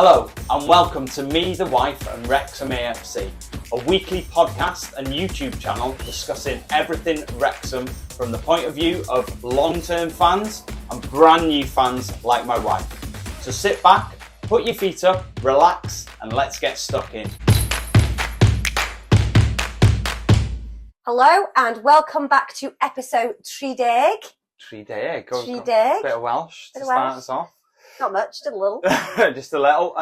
Hello and welcome to Me, the Wife and Wrexham AFC, a weekly podcast and YouTube channel discussing everything Wrexham from the point of view of long-term fans and brand new fans like my wife. So sit back, put your feet up, relax and let's get stuck in. Hello and welcome back to episode 30. Bit of Welsh to start us off. Not much, just a little. Just a little.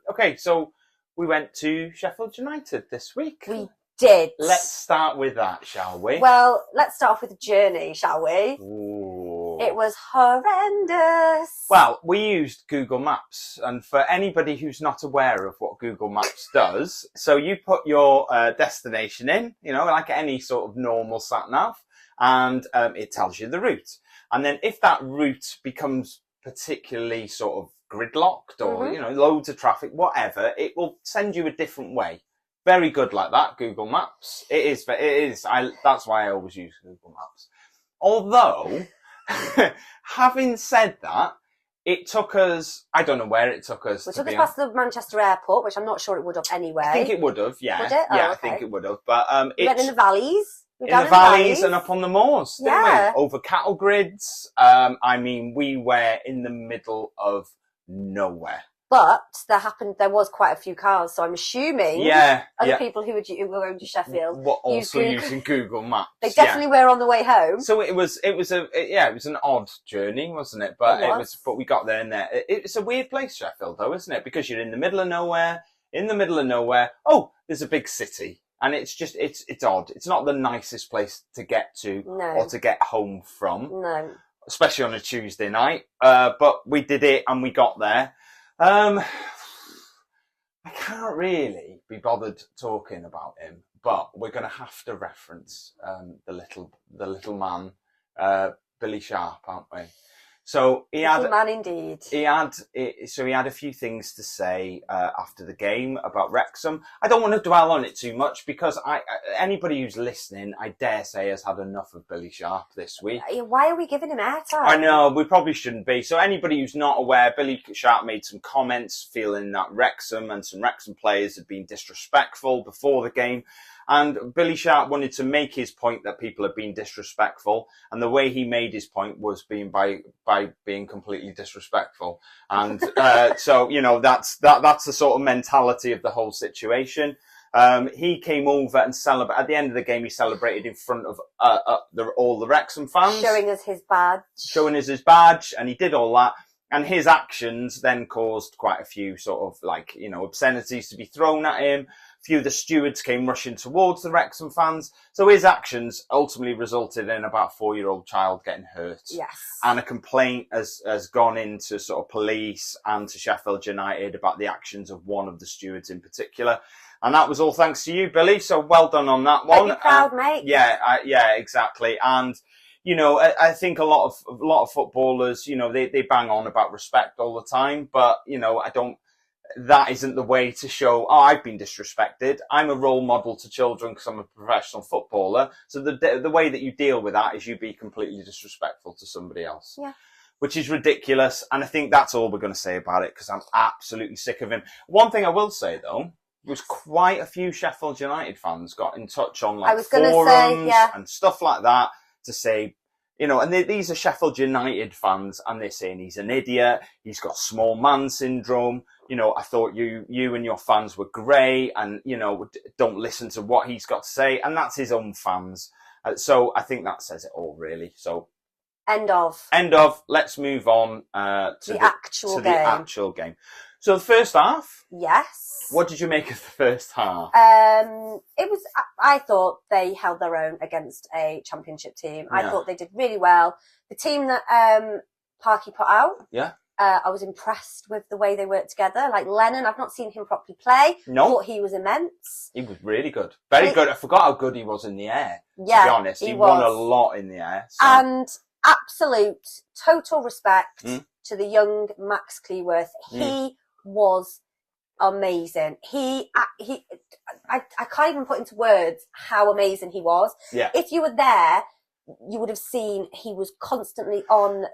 Okay, so we went to Sheffield United this week. We did. Let's start with that, shall we? Well, let's start off with the journey, shall we? Ooh. It was horrendous. Well, we used Google Maps, and for anybody who's not aware of what Google Maps does, so you put your destination in, you know, like any sort of normal sat-nav, and it tells you the route. And then if that route becomes particularly sort of gridlocked or, you know, loads of traffic, whatever, it will send you a different way. Very good like that, Google Maps. It is. That's why I always use Google Maps. Although, having said that, it took us, I don't know where it took us. We took us past the Manchester airport, which I'm not sure it would have anyway. I think it would have, yeah. Would it? Oh, yeah, okay. I think it would have. But we went in the valleys. In the valleys and up on the moors, didn't we? Over cattle grids. I mean, we were in the middle of nowhere. But there was quite a few cars, so I'm assuming other people who were going to Sheffield were also using Google Maps. They definitely were on the way home. So it was an odd journey, wasn't it? But but we got there and there. It's a weird place, Sheffield, though, isn't it? Because you're in the middle of nowhere. Oh, there's a big city. And it's just, it's odd. It's not the nicest place to get to or to get home from. No. Especially on a Tuesday night. But we did it and we got there. I can't really be bothered talking about him, but we're going to have to reference, the little man, Billy Sharp, aren't we? So he had a few things to say after the game about Wrexham. I don't want to dwell on it too much because anybody who's listening, I dare say, has had enough of Billy Sharp this week. Why are we giving him airtime? I know, we probably shouldn't be. So anybody who's not aware, Billy Sharp made some comments feeling that Wrexham and some Wrexham players had been disrespectful before the game. And Billy Sharp wanted to make his point that people have been disrespectful, and the way he made his point was by being completely disrespectful. And so, you know, that's the sort of mentality of the whole situation. He came over and celebrated. At the end of the game, he celebrated in front of all the Wrexham fans, showing us his badge, and he did all that. And his actions then caused quite a few sort of obscenities to be thrown at him. A few of the stewards came rushing towards the Wrexham fans. So his actions ultimately resulted in about a 4-year-old child getting hurt. Yes. And a complaint has gone into sort of police and to Sheffield United about the actions of one of the stewards in particular. And that was all thanks to you, Billy. So well done on that one. Make you proud, mate. Yeah, exactly. And you know, I think a lot of footballers, you know, they bang on about respect all the time, but you know, that isn't the way to show, I've been disrespected. I'm a role model to children because I'm a professional footballer. So the way that you deal with that is you be completely disrespectful to somebody else. Yeah. Which is ridiculous. And I think that's all we're going to say about it because I'm absolutely sick of him. One thing I will say though, was quite a few Sheffield United fans got in touch on forums and stuff like that to say, you know, and these are Sheffield United fans and they're saying he's an idiot, he's got small man syndrome. You know, I thought you and your fans were great and, you know, don't listen to what he's got to say. And that's his own fans. So I think that says it all, really. So End of. Let's move on to the actual game. So the first half. Yes. What did you make of the first half? I thought they held their own against a championship team. I thought they did really well. The team that Parky put out. Yeah. I was impressed with the way they worked together. Like Lennon, I've not seen him properly play. No. Thought he was immense. He was really good. Very good. I forgot how good he was in the air. Yeah, to be honest. He won a lot in the air. So. And absolute, total respect to the young Max Cleworth. He was amazing. I can't even put into words how amazing he was. Yeah. If you were there, you would have seen he was constantly on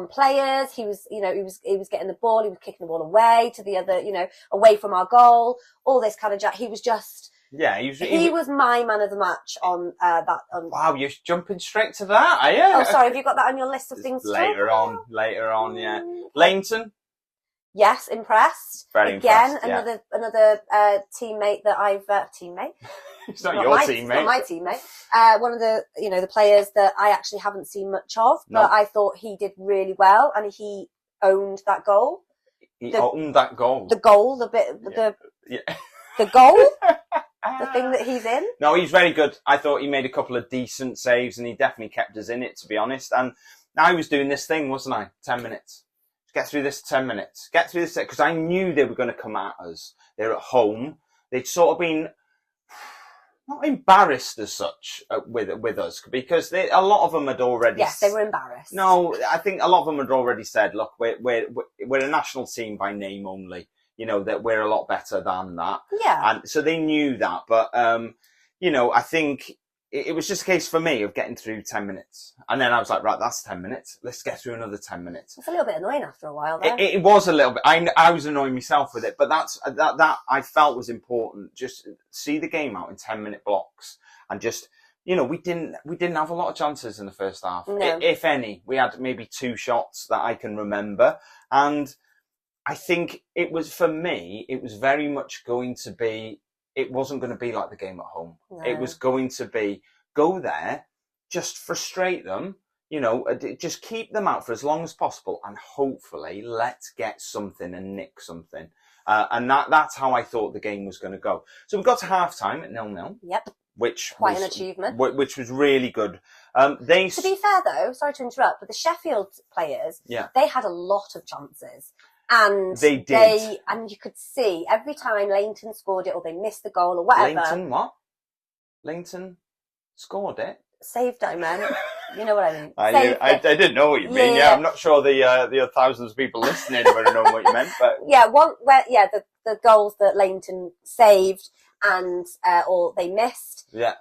players. He was, you know, he was getting the ball, he was kicking the ball away to the other, you know, away from our goal, all this kind of jack. He was just, yeah, he was my man of the match on that. Wow, you're jumping straight to that, are you? Oh, sorry, have you got that on your list of things to later talk on, yeah. Leighton? Yes, impressed. Very Again, impressed, another teammate that I've teammate. It's not your teammate. Not my teammate. One of the, you know, the players that I actually haven't seen much of, but I thought he did really well, and he owned that goal. He owned that goal. The goal, the goal, the thing that he's in. No, he's very good. I thought he made a couple of decent saves, and he definitely kept us in it, to be honest. And I was doing this thing, wasn't I? 10 minutes. Get through this 10 minutes. Get through this, because I knew they were going to come at us. They're at home. They'd sort of been not embarrassed as such with us, because a lot of them had already. Yes, they were embarrassed. No, I think a lot of them had already said, "Look, we're a national team by name only. You know that we're a lot better than that." Yeah. And so they knew that, but you know, I think it was just a case for me of getting through 10 minutes. And then I was like, right, that's 10 minutes. Let's get through another 10 minutes. It's a little bit annoying after a while, though. It was a little bit. I was annoying myself with it, but that I felt was important. Just see the game out in 10-minute blocks, and just, you know, we didn't have a lot of chances in the first half. No. If any. We had maybe 2 shots that I can remember. And I think it was, for me, it was very much going to be, it wasn't going to be like the game at home. No. It was going to be, go there, just frustrate them, you know, just keep them out for as long as possible, and hopefully let's get something and nick something. And that's how I thought the game was going to go. So we got to half-time at 0-0. Yep. Which quite was an achievement. Which was really good. To be fair, though, sorry to interrupt, but the Sheffield players, they had a lot of chances. And they did. And you could see every time Leighton scored it, or they missed the goal or whatever. Leighton what? Leighton scored it? Saved, I meant. You know what I mean. I didn't know what you mean. Yeah, I'm not sure the thousands of people listening would have known what you meant. But the goals that Leighton saved and or they missed. Yeah.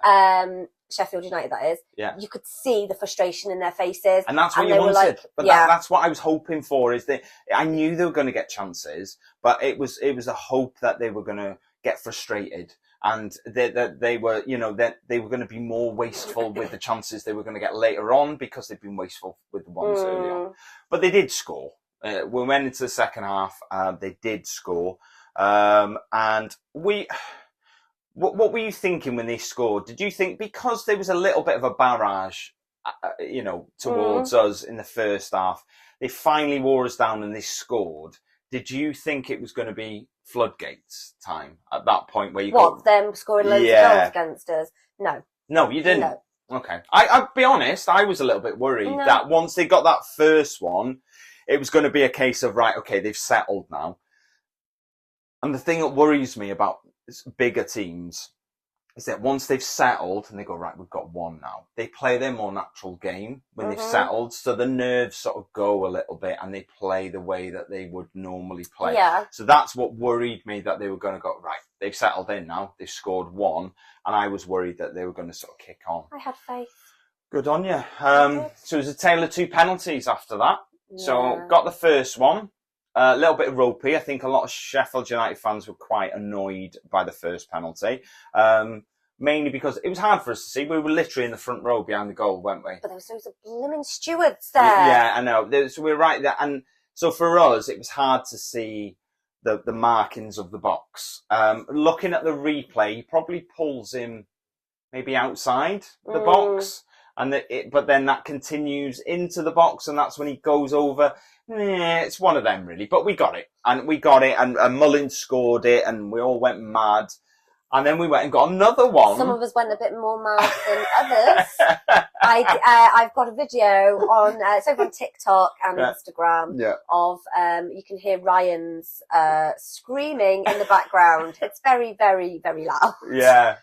Sheffield United, that is. Yeah. You could see the frustration in their faces. And that's what you wanted. Like, but that's what I was hoping for, is that I knew they were going to get chances, but it was a hope that they were going to get frustrated, and that they were, you know, that they were going to be more wasteful with the chances they were going to get later on, because they've been wasteful with the ones early on. But they did score. We went into the second half. They did score. And what were you thinking when they scored? Did you think, because there was a little bit of a barrage, you know, towards us in the first half, they finally wore us down and they scored? Did you think it was going to be floodgates time at that point, where you them scoring loads of goals against us? No, you didn't. No. Okay, I'll be honest. I was a little bit worried that once they got that first one, it was going to be a case of, right, okay, they've settled now. And the thing that worries me about bigger teams is that once they've settled and they go, right, we've got one now, they play their more natural game when they've settled, so the nerves sort of go a little bit and they play the way that they would normally play. Yeah. So that's what worried me, that they were going to go, right, they've settled in now, they've scored one, and I was worried that they were going to sort of kick on. I had faith. Good on you. So it was a tale of 2 penalties after that. Yeah. So got the first one. A little bit ropey. I think a lot of Sheffield United fans were quite annoyed by the first penalty, mainly because it was hard for us to see. We were literally in the front row behind the goal, weren't we? But there was loads of blooming stewards there. Yeah, I know. So we were right there. And so for us, it was hard to see the markings of the box. Looking at the replay, he probably pulls him maybe outside the box. But then that continues into the box, and that's when he goes over. It's one of them, really. But we got it. And Mullins scored it, and we all went mad. And then we went and got another one. Some of us went a bit more mad than others. I've got a video on, it's over on TikTok and Instagram of, you can hear Ryan's screaming in the background. It's very, very, very loud. Yeah.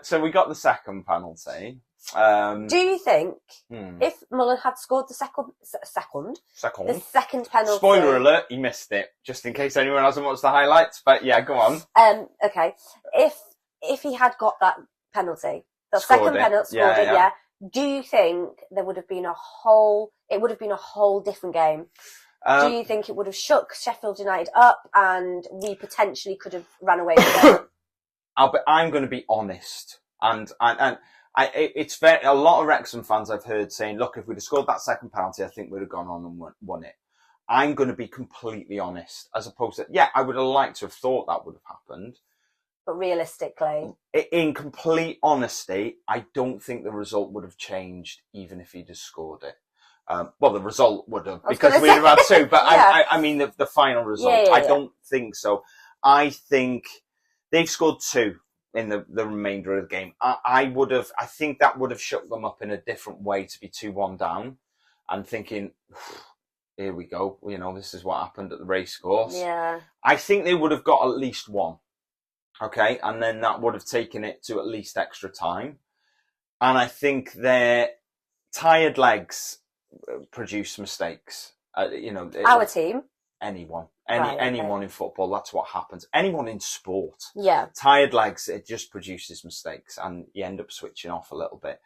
So we got the second penalty. Do you think if Mullen had scored the second penalty? Spoiler alert, he missed it, just in case anyone hasn't watched the highlights. But yeah, go on. Okay. If he had got that penalty, the second penalty, Do you think there would have been it would have been a whole different game? Do you think it would have shook Sheffield United up and we potentially could have ran away with it? I'm going to be honest, and it's a lot of Wrexham fans I've heard saying, look, if we'd have scored that second penalty, I think we'd have gone on and won it. I'm going to be completely honest, as opposed to, yeah, I would have liked to have thought that would have happened. But realistically? In complete honesty, I don't think the result would have changed even if he'd have scored it. Well, the result would have, because we'd have had two, but yeah. I mean the final result, I don't think so. I think they've scored two in the remainder of the game. I think that would have shook them up in a different way to be 2-1 down and thinking, here we go, this is what happened at the Racecourse. Yeah. I think they would have got at least one. Okay. And then that would have taken it to at least extra time. And I think their tired legs produce mistakes. Our team? Anyone. Anyone in football, that's what happens. Anyone in sport. Yeah. Tired legs, it just produces mistakes and you end up switching off a little bit.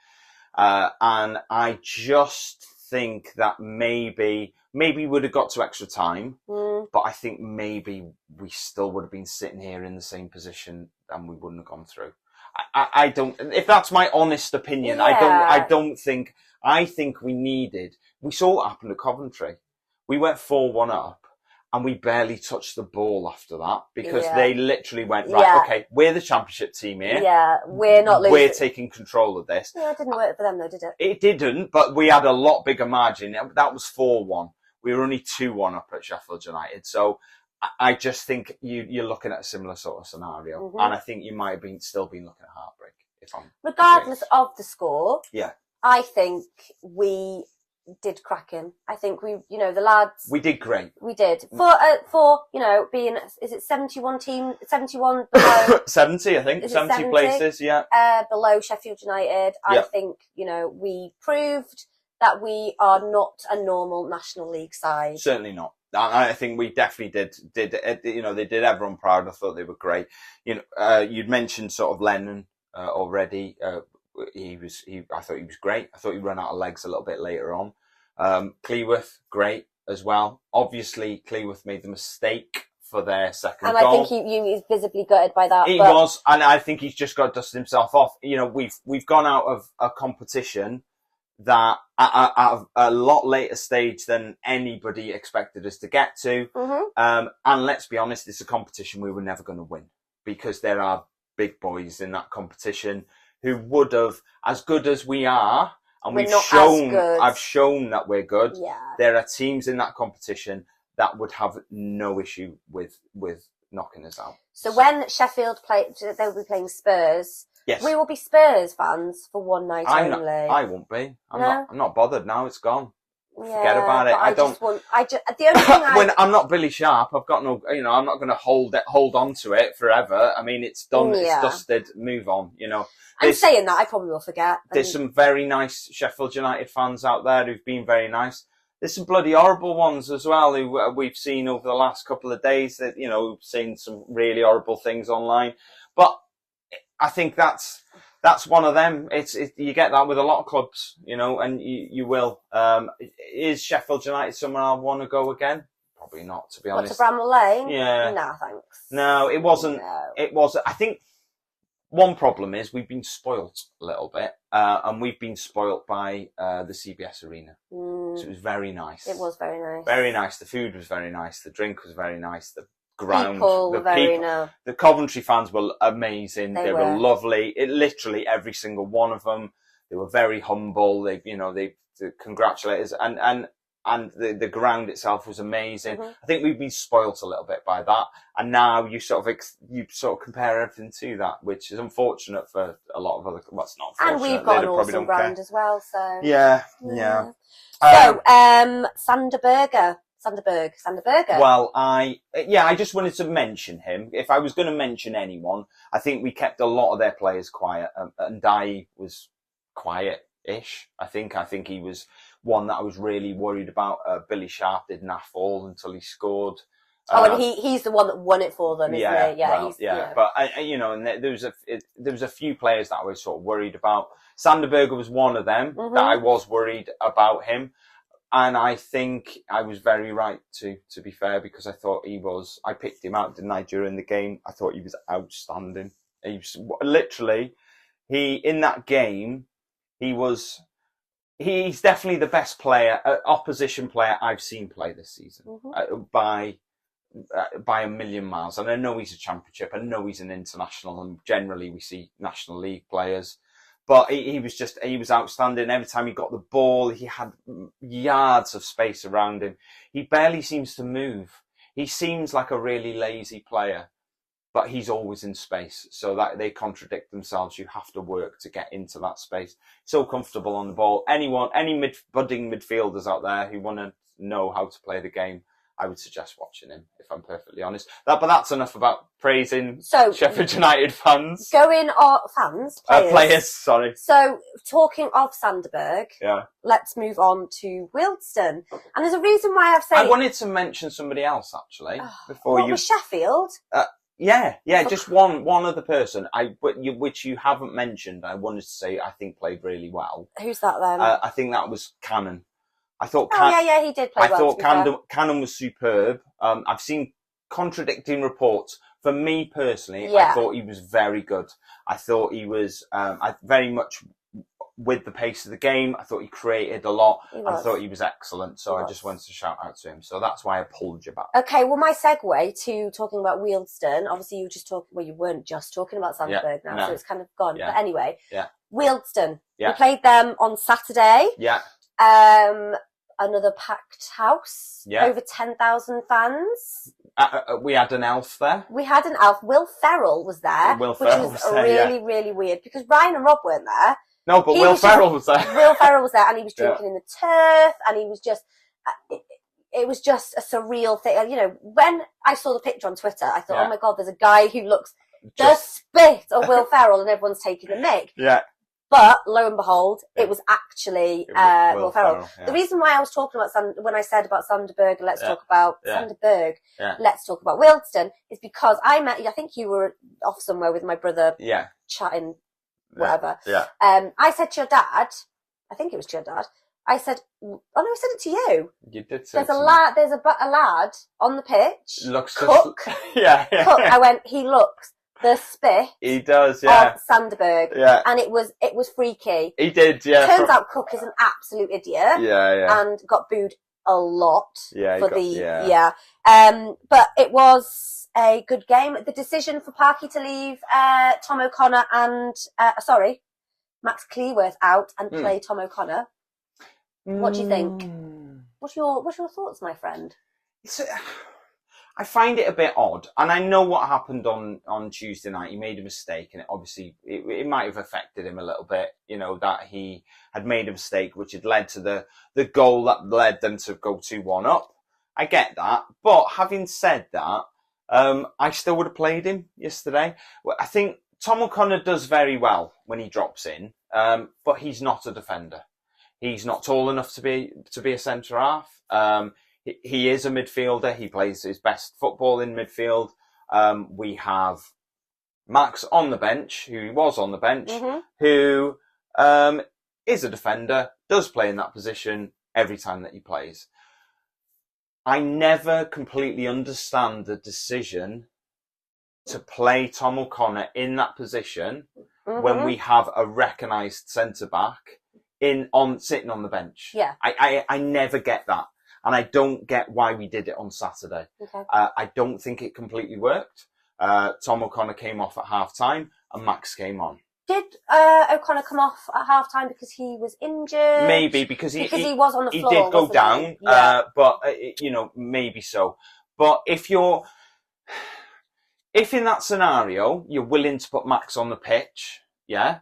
And I just think that maybe would have got to extra time, but I think maybe we still would have been sitting here in the same position and we wouldn't have gone through. I don't, if that's my honest opinion, I think we saw what happened at Coventry. We went 4-1 up and we barely touched the ball after that because they literally went, right, okay, we're the championship team here. Yeah, we're not losing. We're taking control of this. Yeah, it didn't work for them though, did it? It didn't, but we had a lot bigger margin. That was 4-1. We were only 2-1 up at Sheffield United. So I just think you're looking at a similar sort of scenario. Mm-hmm. And I think you might have still been looking at heartbreak. Regardless of the score, yeah, I think we did cracking. I think the lads. We did great. We did. For being, is it 71 below? 70, I think. 70 places, yeah. Below Sheffield United. I think, we proved that we are not a normal National League side. Certainly not. I think we definitely did, they did everyone proud. I thought they were great. You'd mentioned sort of Lennon already. I thought he was great. I thought he ran out of legs a little bit later on. Cleworth, great as well. Obviously, Cleworth made the mistake for their second goal. And I think he's visibly gutted by that. He was, and I think he's just got to dust himself off. We've gone out of a competition that at a lot later stage than anybody expected us to get to. Mm-hmm. And let's be honest, it's a competition we were never going to win because there are big boys in that competition who would have, as good as we are, and I've shown that we're good. Yeah. There are teams in that competition that would have no issue with knocking us out. So when Sheffield they'll be playing Spurs. Yes. We will be Spurs fans for one night only. I won't be. I'm not bothered now. It's gone. Yeah, forget about it. The only thing when I'm not Billy Sharp, I've got no, I'm not going to hold on to it forever. I mean, it's done, it's dusted, move on, I'm saying that, I probably will forget. There's some very nice Sheffield United fans out there who've been very nice. There's some bloody horrible ones as well who we've seen over the last couple of days that, we've seen some really horrible things online. But I think that's one of them. You get that with a lot of clubs, and you will. Is Sheffield United somewhere I want to go again? Probably not, to be honest. To Bramall Lane? Yeah. No, thanks. No, it wasn't. No. It was. I think one problem is we've been spoilt a little bit, and we've been spoilt by the CBS Arena. So it was very nice. It was very nice. Very nice. The food was very nice. The drink was very nice. The ground, the Coventry fans were amazing. They were lovely. Literally every single one of them. They were very humble. They congratulate us, and the ground itself was amazing. Mm-hmm. I think we've been spoilt a little bit by that, and now you sort of compare everything to that, which is unfortunate for a lot of other. Well, it's not unfortunate. And we've got an awesome ground as well. So yeah. So Sanderberger. Well, I just wanted to mention him. If I was going to mention anyone, I think we kept a lot of their players quiet, and Dai was quiet-ish. I think he was one that I was really worried about. Billy Sharp did naff all until he scored. And he's the one that won it for them, isn't he? Yeah, yeah. But and there was a few players that I was sort of worried about. Sanderberger was one of them that I was worried about him, and I think I was very right to be fair, because I thought I picked him out, didn't I, during the game? I thought he was outstanding. He was literally, in that game, he's definitely the best player, opposition player I've seen play this season, by a million miles. And I know he's a championship, I know he's an international, and generally we see National League players, but he was outstanding. Every time he got the ball, he had yards of space around him. He barely seems to move. He seems like a really lazy player, but he's always in space, so that they contradict themselves. You have to work to get into that space. So comfortable on the ball. Any budding midfielders out there who want to know how to play the game, I would suggest watching him, if I'm perfectly honest. But that's enough about praising Sheffield United fans. Players, sorry. So, talking of Sanderberg, let's move on to Wealdstone. And there's a reason why I wanted to mention somebody else, actually. Was Sheffield? Yeah, just one other person, which you haven't mentioned. I wanted to say I think played really well. Who's that then? I think that was Cannon. I thought. He did play well. I thought Cannon was superb. I've seen contradicting reports. For me personally, I thought he was very good. I thought he was very much with the pace of the game. I thought he created a lot. I thought he was excellent. So I just wanted to shout out to him. So that's why I pulled you back. Okay, well, my segue to talking about Wealdstone, obviously you weren't just talking about Sanderberg now, so it's kind of gone. Yeah. But anyway, Wealdstone. We played them on Saturday. Yeah. Another packed house. Yeah. Over 10,000 fans. We had an elf there. Will Ferrell was there. Which was really weird, because Ryan and Rob weren't there. No, but Will Ferrell was there. Will Ferrell was there, and he was drinking in the turf, and he was just... It was just a surreal thing. You know, when I saw the picture on Twitter, I thought, oh my God, there's a guy who looks the spit of Will Ferrell, and everyone's taking the mick. Yeah. But lo and behold, it was actually Will Ferrell. Yeah. The reason why I was talking about when I said about Sanderberg, let's talk about Sanderberg, let's talk about Wealdstone, is because I think you were off somewhere with my brother, chatting, whatever. Yeah. I said to your dad, I think it was to your dad, I said, oh no, I said it to you. You did say There's a lad on the pitch. Looks Cook. Cook. I went, he looks the spit. He does, of Sanderberg. Yeah. And it was freaky. He did, yeah. Turns out Cook is an absolute idiot. Yeah. And got booed a lot. Yeah. But it was a good game. The decision for Parky to leave Tom O'Connor and Max Cleworth out and play Tom O'Connor. What do you think? What's your thoughts, my friend? I find it a bit odd, and I know what happened on Tuesday night. He made a mistake, and it might have affected him a little bit. You know, that he had made a mistake, which had led to the goal that led them to go 2-1 up. I get that, but having said that, I still would have played him yesterday. I think Tom O'Connor does very well when he drops in, but he's not a defender. He's not tall enough to be a centre half. He is a midfielder. He plays his best football in midfield. We have Max on the bench, who was on the bench, who is a defender, does play in that position every time that he plays. I never completely understand the decision to play Tom O'Connor in that position when we have a recognised centre-back sitting on the bench. Yeah. I never get that. And I don't get why we did it on Saturday. Okay. I don't think it completely worked. Tom O'Connor came off at half-time and Max came on. Did O'Connor come off at half-time because he was injured? Maybe, because he was on the floor. He did go down, but, maybe so. But if in that scenario you're willing to put Max on the pitch, then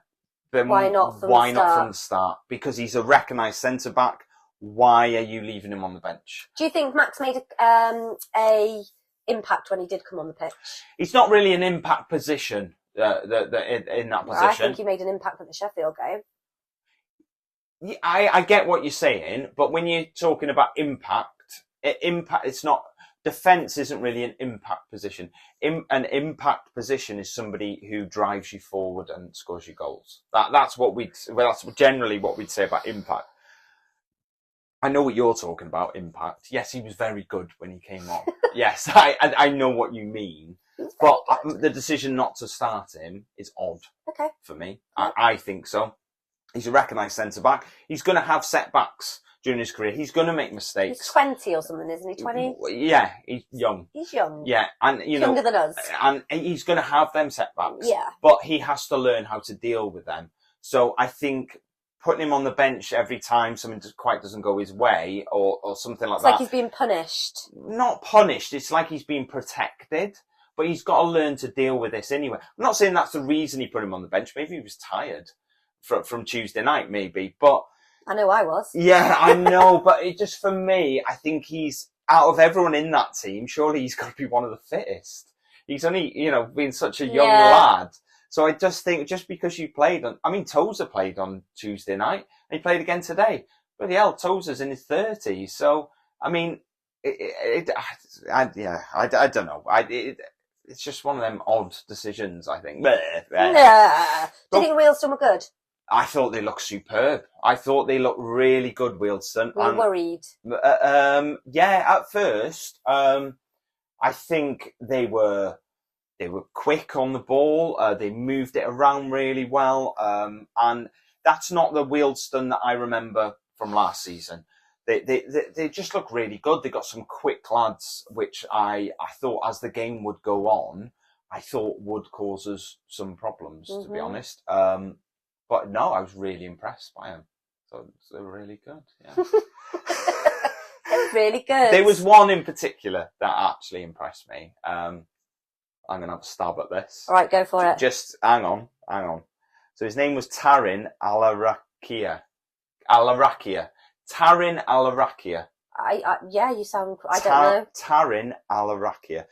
why not from the start? Because he's a recognised centre-back. Why are you leaving him on the bench? Do you think Max made a impact when he did come on the pitch? It's not really an impact position in that position. I think he made an impact at the Sheffield game. Yeah, I get what you're saying, but when you're talking about impact, it's not. defence isn't really an impact position. An impact position is somebody who drives you forward and scores you goals. That's generally what we'd say about impact. I know what you're talking about, impact. Yes, he was very good when he came on. Yes, I know what you mean. But the decision not to start him is odd for me. Yeah. I think so. He's a recognised centre-back. He's going to have setbacks during his career. He's going to make mistakes. He's 20 or something, isn't he? 20? Yeah, he's young. He's young. Yeah, and younger than us. And he's going to have them setbacks. Yeah. But he has to learn how to deal with them. So I think putting him on the bench every time something quite doesn't go his way or something like that. It's like he's being punished. Not punished. It's like he's being protected. But he's got to learn to deal with this anyway. I'm not saying that's the reason he put him on the bench. Maybe he was tired from Tuesday night, maybe. But I know I was. Yeah, I know. But it just, for me, I think he's, out of everyone in that team, surely he's got to be one of the fittest. He's only, been such a young lad. So I just think, just because you played Tozer played on Tuesday night, and he played again today. Bloody hell, Tozer's in his 30s. So, I mean, I don't know. It's just one of them odd decisions, I think. Do you think Wealdstone were good? I thought they looked superb. I thought they looked really good, Wealdstone. Were you worried? Yeah, at first. I think they were quick on the ball. They moved it around really well. And that's not the Wealdstone that I remember from last season. They just look really good. They got some quick lads, which I thought as the game would go on, I thought would cause us some problems, to be honest. But no, I was really impressed by them. So they were really good. Yeah. They were really good. There was one in particular that actually impressed me. I'm going to have a stab at this. All right, go for it. Just hang on. So his name was Tarin Alarakia. Tarin Alarakia. Yeah, you sound... I don't know. Tarin Alarakia.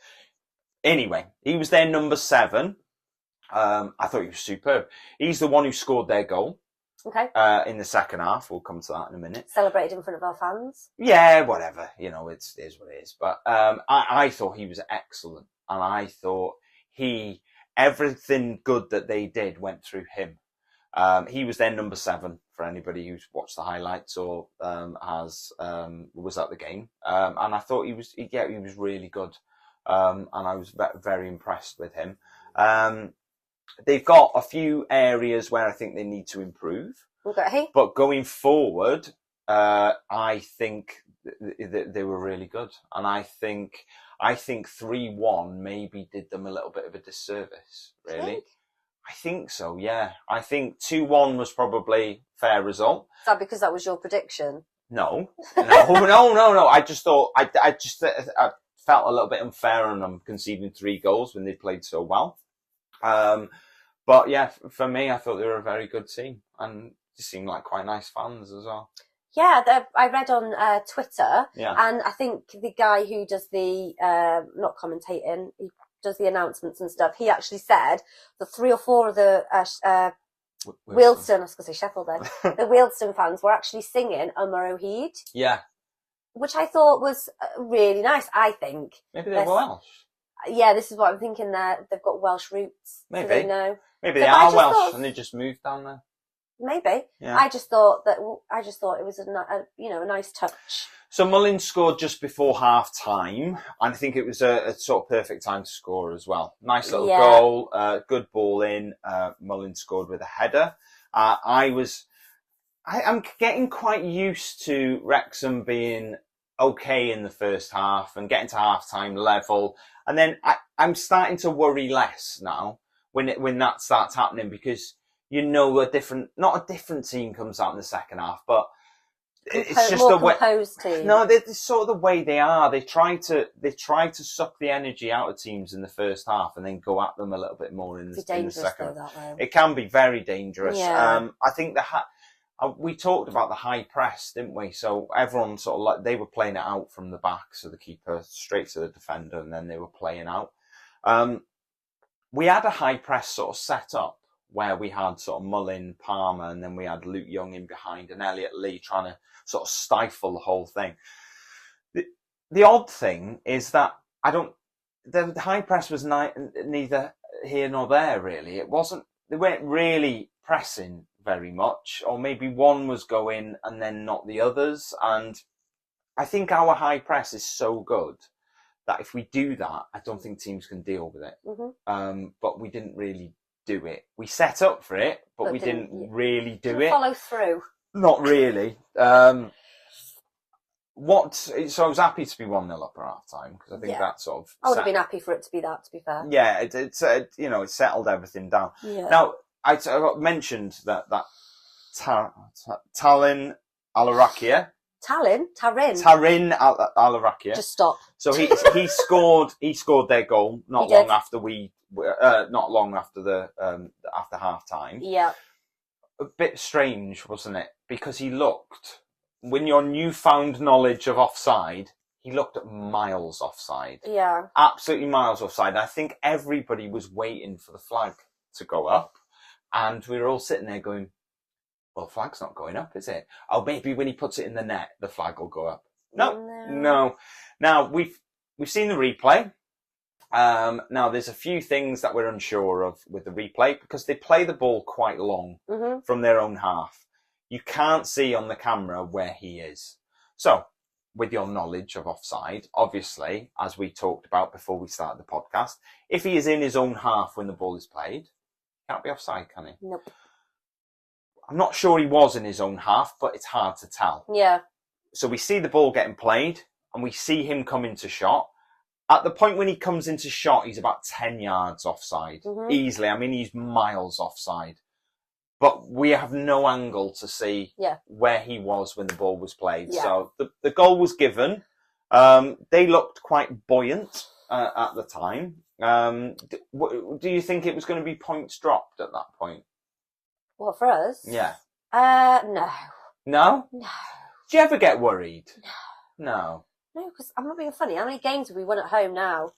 Anyway, he was their number 7. I thought he was superb. He's the one who scored their goal. Okay. In the second half. We'll come to that in a minute. Celebrated in front of our fans. Yeah, whatever. It is what it is. But I thought he was excellent. And I thought everything good that they did went through him. He was their number 7 for anybody who's watched the highlights or was at the game. And I thought he was really good. And I was very impressed with him. They've got a few areas where I think they need to improve. Okay. But going forward, I think they were really good. And I think 3-1 maybe did them a little bit of a disservice, really. I think so, yeah. I think 2-1 was probably a fair result. Is that because that was your prediction? No. I just thought, I felt a little bit unfair on them conceding 3 goals when they played so well. But yeah, for me, I thought they were a very good team and they seemed like quite nice fans as well. Yeah, I read on Twitter, yeah. And I think the guy who does the, not commentating, he does the announcements and stuff, he actually said that 3 or 4 of the Wealdstone, I was going to say Sheffield then, the Wealdstone fans were actually singing Umar O'Heed. Yeah. Which I thought was really nice, I think. Maybe they're Welsh. Yeah, this is what I'm thinking there. They've got Welsh roots. Maybe. So they know. Maybe they are Welsh and they just moved down there. Maybe. Yeah. I just thought it was a nice touch. So Mullins scored just before half time, and I think it was a sort of perfect time to score as well. Nice little goal, good ball in. Mullins scored with a header. I'm getting quite used to Wrexham being okay in the first half and getting to half time level, and then I'm starting to worry less now when that starts happening, because not a different team comes out in the second half, but it's just the way. Team. No, it's sort of the way they are. They try to suck the energy out of teams in the first half and then go at them a little bit more in the second. It can be very dangerous. Yeah. I think we talked about the high press, didn't we? So everyone sort of they were playing it out from the back, so the keeper straight to the defender, and then they were playing out. We had a high press sort of set up where we had sort of Mullin, Palmer, and then we had Luke Young in behind and Elliot Lee trying to sort of stifle the whole thing. the odd thing is that the high press was neither here nor there, really. They weren't really pressing very much, or maybe one was going and then not the others. And I think our high press is so good that if we do that, I don't think teams can deal with it. Mm-hmm. But we didn't really do it. We set up for it, but we didn't really do it. Follow through. Not really. So I was happy to be 1-0 up at half time, because I think that sort of... I would have been happy for it to be that, to be fair. Yeah, it settled everything down. Yeah. Now, I mentioned that Tarin Alarakia. Tarin Alarakia. Just stop. So he scored their goal not long after after half time. Yeah. A bit strange, wasn't it? Because he looked, when your newfound knowledge of offside, he looked at miles offside. Yeah. Absolutely miles offside. I think everybody was waiting for the flag to go up, and we were all sitting there going, well, the flag's not going up, is it? Oh, maybe when he puts it in the net, the flag will go up. No. Now, we've seen the replay. Now, there's a few things that we're unsure of with the replay, because they play the ball quite long from their own half. You can't see on the camera where he is. So, with your knowledge of offside, obviously, as we talked about before we started the podcast, if he is in his own half when the ball is played, he can't be offside, can he? Nope. I'm not sure he was in his own half, but it's hard to tell. Yeah. So we see the ball getting played, and we see him come into shot. At the point when he comes into shot, he's about 10 yards offside. Easily. I mean, he's miles offside. But we have no angle to see where he was when the ball was played. Yeah. So the goal was given. They looked quite buoyant at the time. Do you think it was going to be points dropped at that point? What, for us? Yeah. No. No? No. Do you ever get worried? No. No, because I'm not being funny. How many games have we won at home now?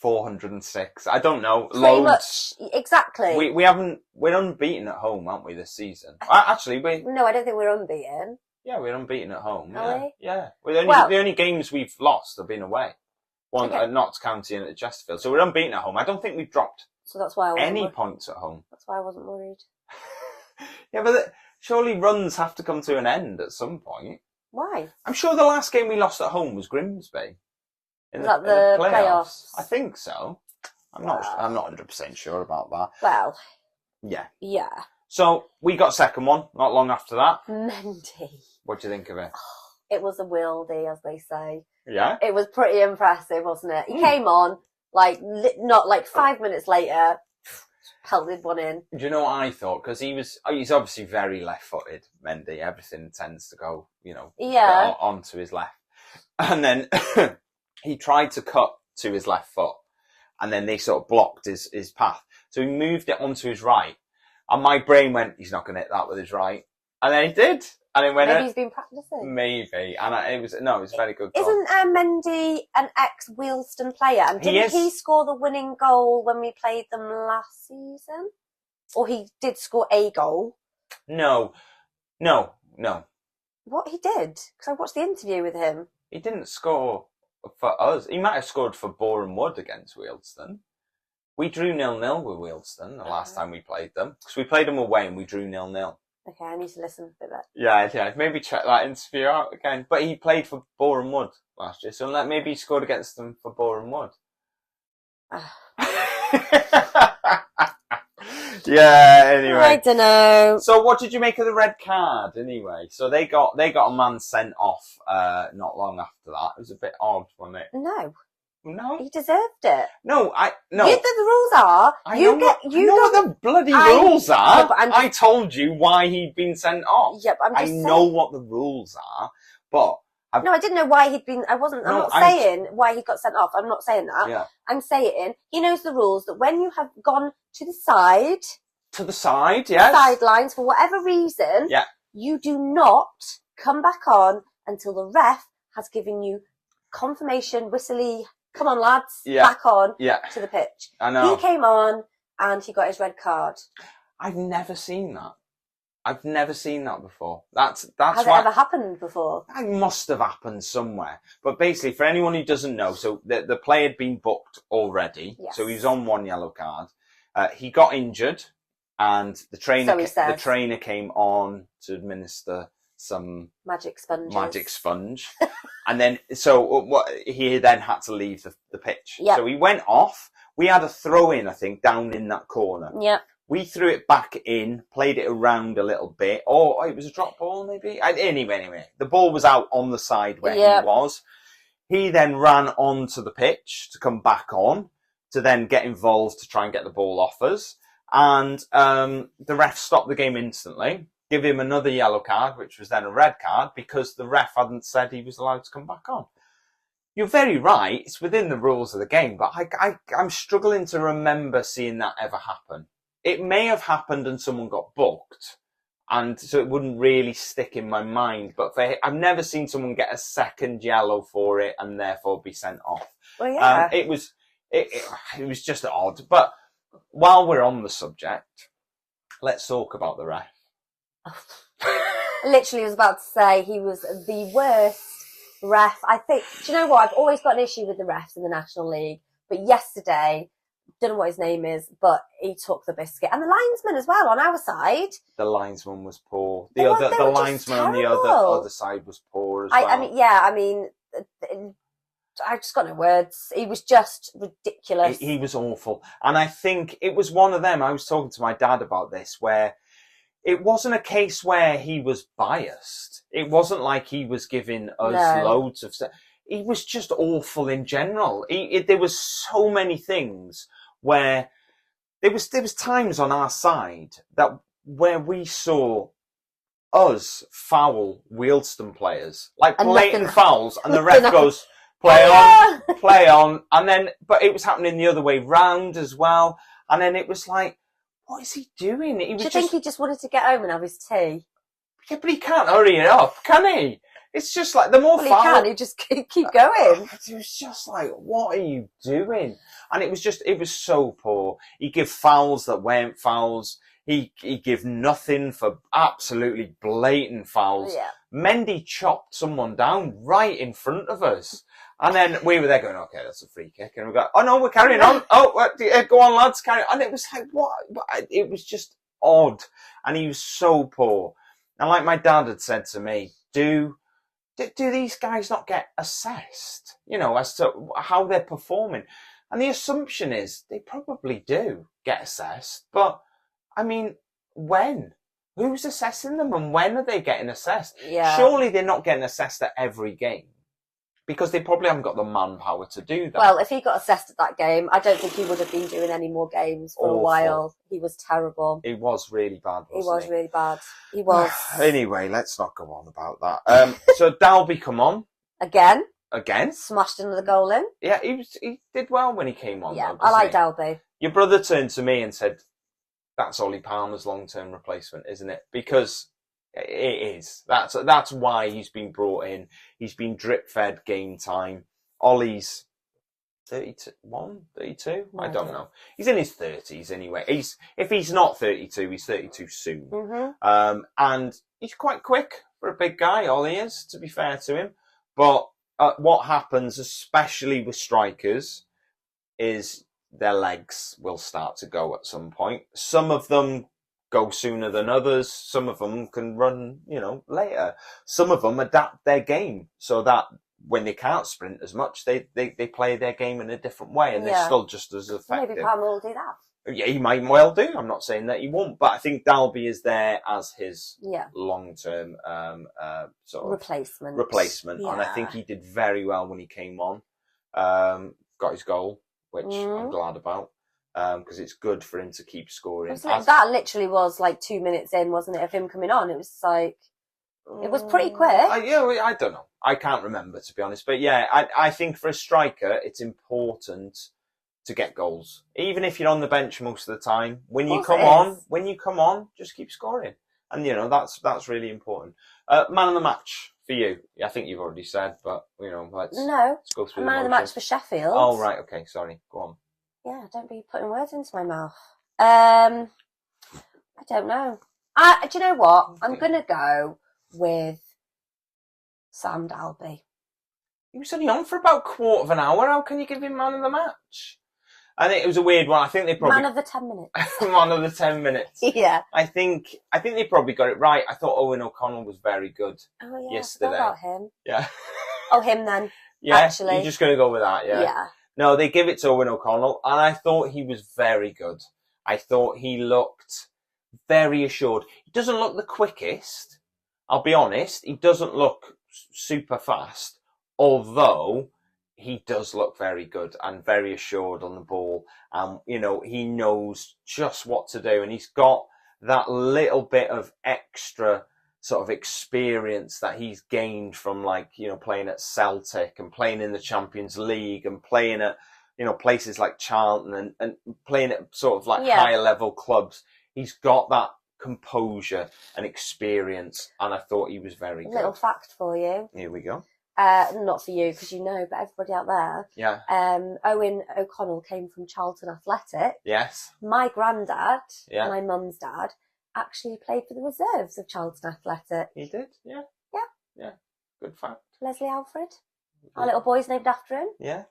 406. I don't know. Pretty Loads. Much. Exactly. We're unbeaten at home, aren't we, this season? Actually, No, I don't think we're unbeaten. Yeah, we're unbeaten at home. Are we? Yeah. The only games we've lost have been away. One at Notts County and at Chesterfield. So we're unbeaten at home. I don't think we've dropped that's why any points at home. That's why I wasn't worried. Yeah, but surely runs have to come to an end at some point. Why? I'm sure the last game we lost at home was Grimsby. Was that the playoffs? I think so. I'm not 100% sure about that. Well. Yeah. Yeah. So we got second one not long after that. Mendy. What do you think of it? It was a wieldy, as they say. Yeah. It was pretty impressive, wasn't it? He came on, not 5 minutes later, pelted one in. Do you know what I thought? Because he's obviously very left-footed, Mendy. Everything tends to go, onto his left. And then he tried to cut to his left foot, and then they sort of blocked his path. So he moved it onto his right. And my brain went, he's not going to hit that with his right. And then he did. And it went. Maybe he's been practicing. Maybe. And it was a very good goal. Isn't Mendy an ex-Wealdstone player? And didn't he score the winning goal when we played them last season? Or he did score a goal? No. What, he did? Because I watched the interview with him. He didn't score for us. He might have scored for Boreham Wood against Wealdstone. We drew 0-0 with Wealdstone the last time we played them. Because we played them away and we drew 0-0. Okay, I need to listen a bit better. Yeah. Maybe check that interview out again. But he played for Boreham Wood last year, so maybe he scored against them for Boreham Wood. Yeah. Anyway, I don't know. So, what did you make of the red card? Anyway, so they got a man sent off not long after that. It was a bit odd, wasn't it? No, he deserved it. No. The rules are I know what the bloody rules are. No, I told you why he'd been sent off. Yeah, but I know what the rules are, but no, I didn't know why he'd been. I'm not saying why he got sent off. I'm not saying that. Yeah. I'm saying he knows the rules that when you have gone to the side, yes, sidelines for whatever reason, you do not come back on until the ref has given you confirmation, whistly. Come on, lads, back on to the pitch. I know. He came on and he got his red card. I've never seen that. I've never seen that before. That's Has it ever happened before? It must have happened somewhere. But basically, for anyone who doesn't know, so the play had been booked already. Yes. So he was on 1 yellow card. He got injured, and the trainer came on to administer some magic sponge. And then, he then had to leave the pitch. Yep. So he went off. We had a throw in, I think, down in that corner. Yeah. We threw it back in, played it around a little bit. Or it was a drop ball, maybe. Anyway, the ball was out on the side where he was. He then ran onto the pitch to come back on, to then get involved to try and get the ball off us. And the ref stopped the game instantly, give him another yellow card, which was then a red card, because the ref hadn't said he was allowed to come back on. You're very right. It's within the rules of the game, but I'm struggling to remember seeing that ever happen. It may have happened and someone got booked, and so it wouldn't really stick in my mind. But I've never seen someone get a second yellow for it and therefore be sent off. Well, yeah. It was just odd. But while we're on the subject, let's talk about the ref. Literally was about to say he was the worst ref. I think, do you know what? I've always got an issue with the refs in the National League. But yesterday, don't know what his name is, but he took the biscuit. And the linesman as well on our side. The linesman was poor. The linesman on the other side was poor as well. I mean, I've just got no words. He was just ridiculous. He was awful. And I think it was one of them. I was talking to my dad about this, where it wasn't a case where he was biased. It wasn't like he was giving us loads of stuff. He was just awful in general. There was so many things where there was times on our side where we saw us foul Wealdstone players, like blatant fouls, and the ref goes, play on, and then, but it was happening the other way round as well, and then it was like, what is he doing? Do you think he just wanted to get home and have his tea? Yeah, but he can't hurry it up, can he? It's just like, the more foul... he can, he just keep going. It was just like, what are you doing? And it was so poor. He gave fouls that weren't fouls. He gave nothing for absolutely blatant fouls. Yeah. Mendy chopped someone down right in front of us. And then we were there going, okay, that's a free kick. And we go, oh no, we're carrying on. Oh, go on lads, carry on. And it was like, what? It was just odd. And he was so poor. And like my dad had said to me, do these guys not get assessed, as to how they're performing? And the assumption is they probably do get assessed. But, I mean, when? Who's assessing them and when are they getting assessed? Yeah. Surely they're not getting assessed at every game, because they probably haven't got the manpower to do that. Well, if he got assessed at that game, I don't think he would have been doing any more games for a while. He was terrible. He was really bad, wasn't he? Really bad. He was. Anyway, let's not go on about that. So Dalby come on. Again? Smashed another goal in. Yeah, he did well when he came on. Yeah, I like Dalby. Your brother turned to me and said, that's Ollie Palmer's long-term replacement, isn't it? Because it is. That's why he's been brought in. He's been drip-fed game time. Ollie's 31, 32? I don't know. He's in his 30s anyway. If he's not 32, he's 32 soon. Mm-hmm. And he's quite quick for a big guy, Ollie is, to be fair to him. But what happens, especially with strikers, is their legs will start to go at some point. Some of them go sooner than others. Some of them can run, later. Some of them adapt their game so that when they can't sprint as much, they play their game in a different way, and they're still just as effective. Maybe Palmer will do that. Yeah, he might well do. I'm not saying that he won't, but I think Dalby is there as his long-term sort of replacement. Yeah. And I think he did very well when he came on. Got his goal, which I'm glad about, because it's good for him to keep scoring. That literally was like 2 minutes in, wasn't it, of him coming on? It was like, it was pretty quick. I don't know. I can't remember, to be honest. But yeah, I think for a striker, it's important to get goals, even if you're on the bench most of the time. When you come on, just keep scoring, and that's really important. Man of the match for you? I think you've already said, but let's go through. Man of the match for Sheffield. Oh right, okay, sorry. Go on. Yeah, don't be putting words into my mouth. I don't know. Do you know what? I'm going to go with Sam Dalby. He was only on for about a quarter of an hour. How can you give him man of the match? I think it was a weird one. I think they probably... Man of the 10 minutes. Man of the 10 minutes. Yeah. I think they probably got it right. I thought Owen O'Connell was very good yesterday. I forgot about him. Yeah. Oh, him then. Yeah, actually. You're just going to go with that, yeah? Yeah. No, they give it to Owen O'Connell, and I thought he was very good. I thought he looked very assured. He doesn't look the quickest, I'll be honest. He doesn't look super fast, although he does look very good and very assured on the ball. You know, he knows just what to do, and he's got that little bit of extra sort of experience that he's gained from, like, you know, playing at Celtic and playing in the Champions League and playing at, you know, places like Charlton and playing at sort of like higher level clubs. He's got that composure and experience, and I thought he was very good. Little fact for you. Here we go. Not for you, because you know, but everybody out there. Yeah. Owen O'Connell came from Charlton Athletic. Yes. My granddad, my mum's dad, actually played for the reserves of Charlton Athletic. He did? Yeah. Yeah. Yeah. Good fact. Leslie Alfred. Our little boy's named after him. Yeah.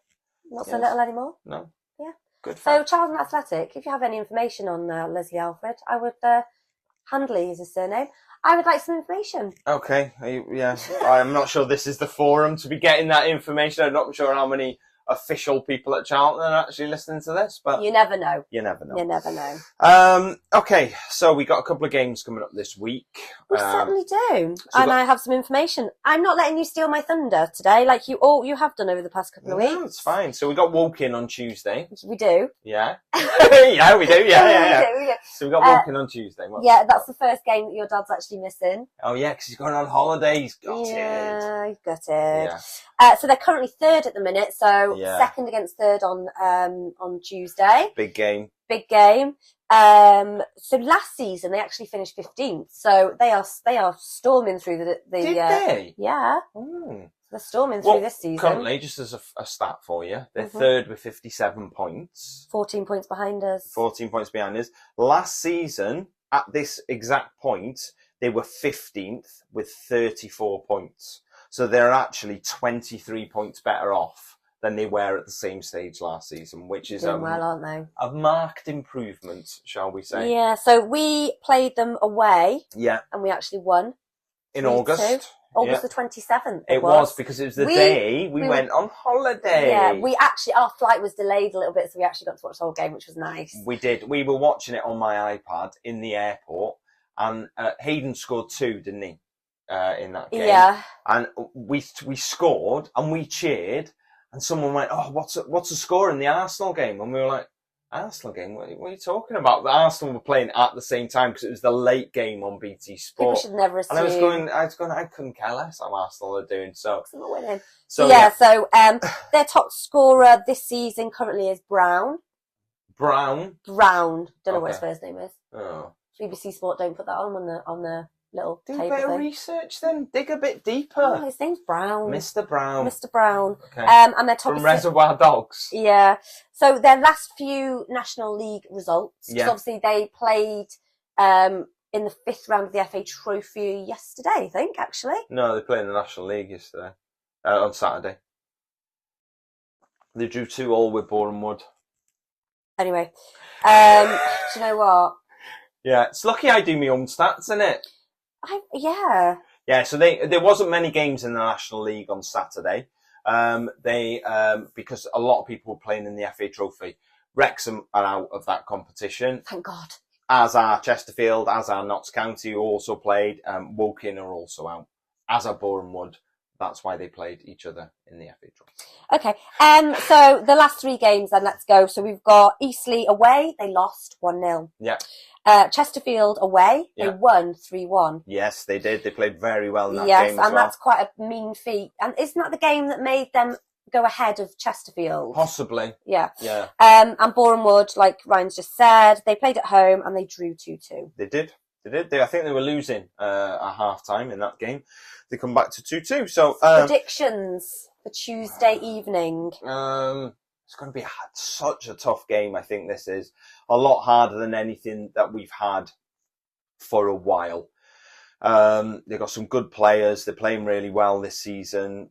Not so little anymore. No. Yeah. Good So fact. Charlton Athletic, if you have any information on Leslie Alfred, I would... Handley is his surname. I would like some information. Okay, yeah. I'm not sure this is the forum to be getting that information. I'm not sure how many official people at Charlton are actually listening to this, but... You never know. You never know. You never know. Okay, so we got a couple of games coming up this week. We certainly do. And I have some information. I'm not letting you steal my thunder today, like you have done over the past couple of weeks. No, it's fine. So we got Woking on Tuesday. We do. Yeah. Yeah, we do. Yeah. We do. So we got Woking on Tuesday. That's the first game that your dad's actually missing. Oh, yeah, because he's going on holiday. He's gutted. Yeah, he's gutted. Yeah. So they're currently third at the minute, so second against third on Tuesday. Big game. Big game. So last season they actually finished 15th, so they are storming through the Did they? Yeah. They're storming through this season. Currently, just as a stat for you, they're third with 57 points. 14 points behind us. 14 points behind us. Last season, at this exact point, they were 15th with 34 points. So they're actually 23 points better off than they were at the same stage last season, which is doing well, aren't they? A marked improvement, shall we say? Yeah. So we played them away. Yeah. And we actually won in August. August the 27th. It was because it was the day we went on holiday. Yeah, our flight was delayed a little bit, so we actually got to watch the whole game, which was nice. We did. We were watching it on my iPad in the airport, and Hayden scored 2, didn't he? In that game. Yeah. And we scored and we cheered, and someone went, "Oh, what's the score in the Arsenal game?" And we were like, "Arsenal game? What are you talking about?" The Arsenal were playing at the same time because it was the late game on BT Sport. People should never assume. And I was going, I couldn't care less how Arsenal are doing. So winning. So their top scorer this season currently is Brown. Brown. Don't know what his first name is. Oh. BBC Sport don't put that on the little do table a bit of thing. research then. Dig a bit deeper. Oh, his name's Brown. Mr. Brown. Okay. And their top from Reservoir Dogs. Yeah. So their last few National League results. Yeah. Obviously they played in the 5th round of the FA Trophy yesterday, I think, actually. No, they played in the National League yesterday. On Saturday. They drew 2-2 with Boreham Wood. Anyway, do you know what? Yeah, it's lucky I do my own stats, isn't it? Yeah, so there wasn't many games in the National League on Saturday. Because a lot of people were playing in the FA Trophy. Wrexham are out of that competition. Thank God. As are Chesterfield, as are Notts County, who also played. Woking are also out. As are Boreham Wood. That's why they played each other in the FA Trophy. Okay. So the last 3 games then, let's go. So we've got Eastleigh away. They lost 1-0. Yeah. Chesterfield away. They won 3-1. Yes, they did. They played very well in that game Yes, as and that's quite a mean feat. And isn't that the game that made them go ahead of Chesterfield? Possibly. Yeah. Yeah. And Boreham Wood, like Ryan's just said, they played at home and they drew 2-2. They did. I think they were losing at half-time in that game. They come back to 2-2. So predictions for Tuesday evening. It's going to be such a tough game. I think this is a lot harder than anything that we've had for a while. They've got some good players. They're playing really well this season.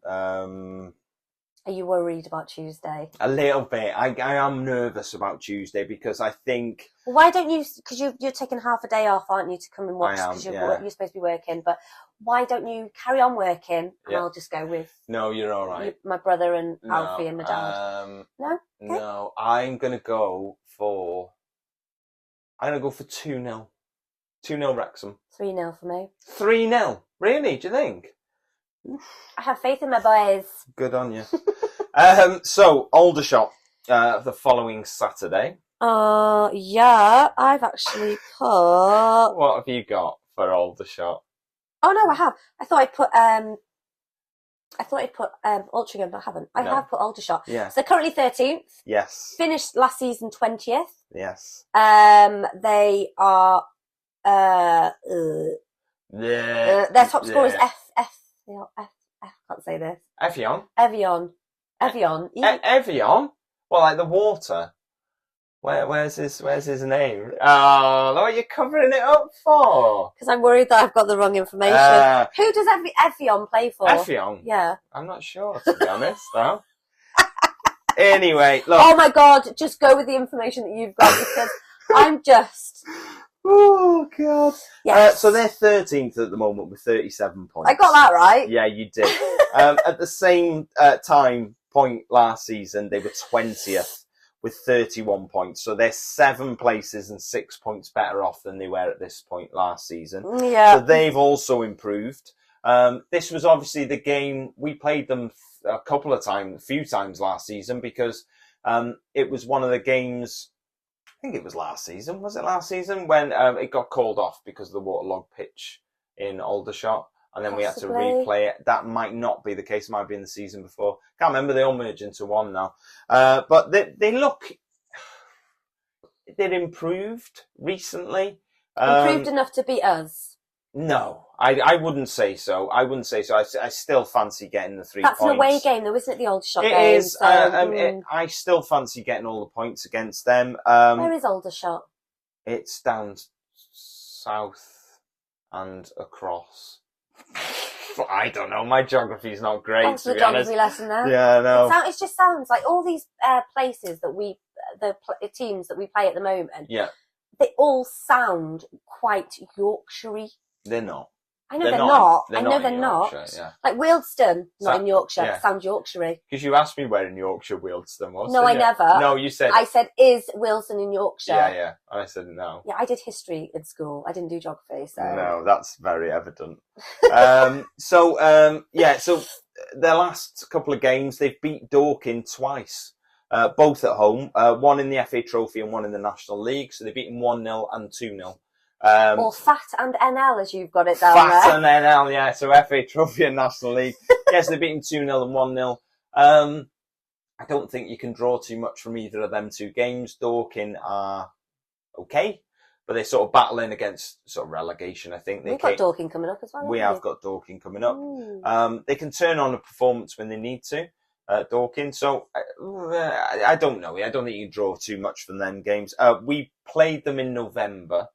Are you worried about Tuesday? A little bit. I am nervous about Tuesday because I think... Well, why don't you... Because you're taking half a day off, aren't you, to come and watch? Because you're supposed to be working. But why don't you carry on working and I'll just go with... No, you're all right. My brother and Alfie and my dad. No? Okay. No, I'm going to go for 2-0. 2-0 Wrexham. 3-0 for me. 3-0? Really? Do you think? I have faith in my boys. Good on you. So, Aldershot, the following Saturday. Yeah, I've actually put... What have you got for Aldershot? Oh, no, I have. I thought I'd put Altrincham, but I haven't. I have put Aldershot. Yeah. So, currently 13th. Yes. Finished last season 20th. Yes. They are... their top scorer is F. Can't say this. Evian. Evian. Evian? Well, like the water. Where's his name? Oh, what are you covering it up for? Because I'm worried that I've got the wrong information. Who does Evian play for? Evian? Yeah. I'm not sure, to be honest, though. Anyway, look. Oh my God, just go with the information that you've got because I'm just... Oh, God. Yes. So they're 13th at the moment with 37 points. I got that right. Yeah, you did. At the same point last season, they were 20th with 31 points. So they're 7 places and 6 points better off than they were at this point last season. Yeah. So they've also improved. This was obviously the game, we played them a few times last season because it was one of the games... I think it was last season. Was it last season when it got called off because of the waterlogged pitch in Aldershot, and then we had to replay it? That might not be the case. It might be in the season before. Can't remember. They all merge into one now. But they look. They're improved recently. Improved enough to beat us. No, I wouldn't say so. I still fancy getting the 3 points. That's an away game, though, isn't it? The Aldershot game. It is. So, I still fancy getting all the points against them. Where is Aldershot? It's down south and across. I don't know. My geography's not great. That's the geography lesson there. Yeah, no. It just sounds like all these places that the teams that we play at the moment. Yeah. They all sound quite Yorkshire-y. They're not. I know they're not. I know they're not. Yeah. Like Wealdstone, not in Yorkshire. Yeah. Sounds Yorkshire-y. Because you asked me where in Yorkshire Wealdstone was. No, I never. No, you said... I said, is Wealdstone in Yorkshire? Yeah. And I said no. Yeah, I did history in school. I didn't do geography, so... No, that's very evident. So their last couple of games, they've beat Dorking twice. Both at home. One in the FA Trophy and one in the National League. So they've beaten 1-0 and 2-0. Or FAT and NL, as you've got it down there. FAT and NL, yeah. So FA Trophy and National League. Yes, they've beaten 2-0 and 1-0. I don't think you can draw too much from either of them two games. Dorking are okay, but they're sort of battling against sort of relegation, I think. We've got Dorking coming up as well. We have got Dorking coming up. They can turn on a performance when they need to. Dorking. So I don't know. I don't think you can draw too much from them games. We played them in November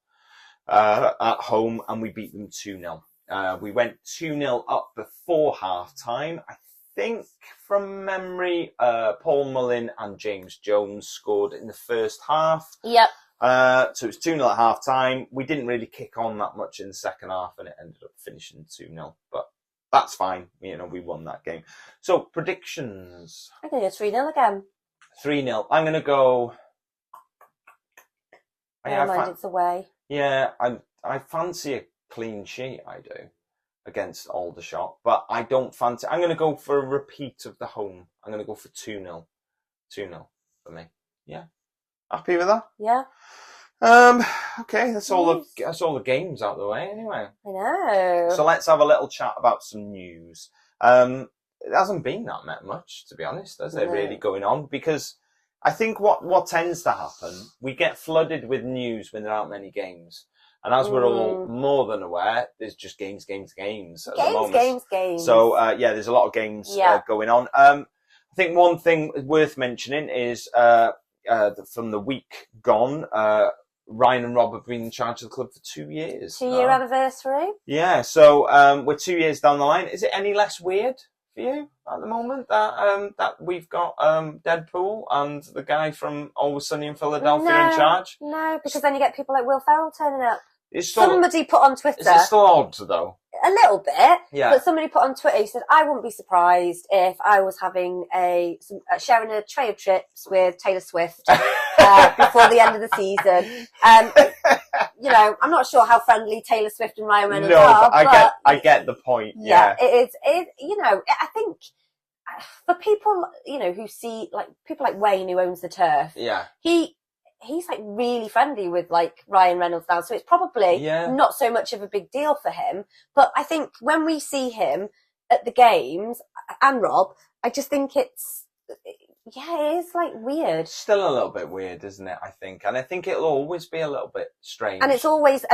at home and we beat them 2-0. We went 2-0 up before half time. I think from memory, Paul Mullin and James Jones scored in the first half. Yep. So it was 2-0 at half time. We didn't really kick on that much in the second half and it ended up finishing 2-0. But that's fine. We won that game. So, predictions. I'm going to go 3-0 again. 3-0. I'm going to go... It's away. Yeah, I fancy a clean sheet, I do, against Aldershot. But I don't fancy... I'm going to go for a repeat of the home. I'm going to go for 2-0. 2-0 for me. Yeah. Happy with that? Yeah. Okay, that's all the games out of the way anyway. I know. So let's have a little chat about some news. It hasn't been that much, to be honest, has it really going on? Because I think what tends to happen, we get flooded with news when there aren't many games. And as we're all more than aware, there's just games at the moment. Games. So, there's a lot of games going on. I think one thing worth mentioning is from the week gone, Ryan and Rob have been in charge of the club for 2 years. 2-year anniversary. Yeah, so we're 2 years down the line. Is it any less weird for you at the moment that we've got Deadpool and the guy from Always Sunny in Philadelphia in charge? No, because then you get people like Will Ferrell turning up. Still, somebody put on Twitter. Is it still odd though? A little bit, yeah. But somebody put on Twitter, he said, I wouldn't be surprised if I was having sharing a tray of chips with Taylor Swift before the end of the season. You know, I'm not sure how friendly Taylor Swift and Ryan Reynolds are. But I get the point. Yeah, it is. You know, I think for people, you know, who see like people like Wayne who owns the turf. Yeah, he's like really friendly with like Ryan Reynolds now, so it's probably not so much of a big deal for him. But I think when we see him at the games, and Rob, I just think it is like weird. Still a little bit weird, isn't it? I think, and I think it'll always be a little bit strange. And it's always